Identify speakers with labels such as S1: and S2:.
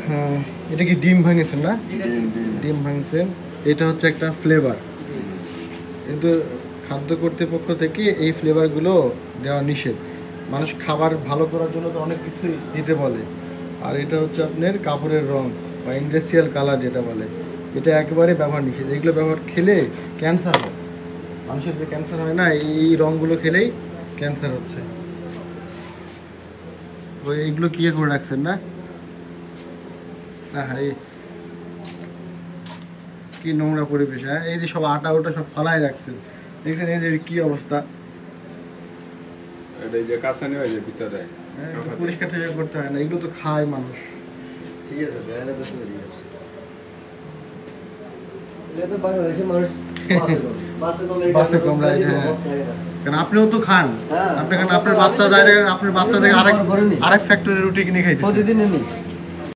S1: হ্যাঁ, এটা কি ডিম ভাঙেছেন না? ডিম ভাঙছেন। এটা হচ্ছে একটা ফ্লেভার, কিন্তু খাদ্য কর্তৃপক্ষ থেকে এই ফ্লেভারগুলো দেওয়া নিষেধ। মানুষ খাবার ভালো করার জন্য তো অনেক কিছুই দিতে বলে। আর এটা হচ্ছে আপনার কাপড়ের রং বা ইন্ডাস্ট্রিয়াল কালার যেটা বলে, এটা একেবারে ব্যবহার নিষেধ। এগুলো ব্যবহার খেলে ক্যান্সার হয়। মানুষের যে ক্যান্সার হয় না, এই রঙগুলো খেলেই ক্যান্সার হচ্ছে। তো এইগুলো কি করে রাখছেন না? হ্যাঁ, কি নোংরা পরিবেশ! হ্যাঁ, এই যে সব আটা ওটা সব ফালাই রাখছেন, দেখছেন এই যে কি অবস্থা।
S2: এটা যে কাঁচানি হয় যে ভিতরে,
S1: পরিষ্কার টরিষ্কার করতে হয় না, এগুলো তো খায় মানুষ।
S3: ঠিক আছে, এটা তো বাংলাদেশের মানুষ
S1: বাসে কম রাইড। হ্যাঁ, কারণ আপনিও তো খান। আপনি খান, আপনার বাচ্চা যায়, আপনার বাচ্চা থেকে আরেক ফ্যাক্টরি রুটি কিনে খাইতে
S3: প্রতিদিন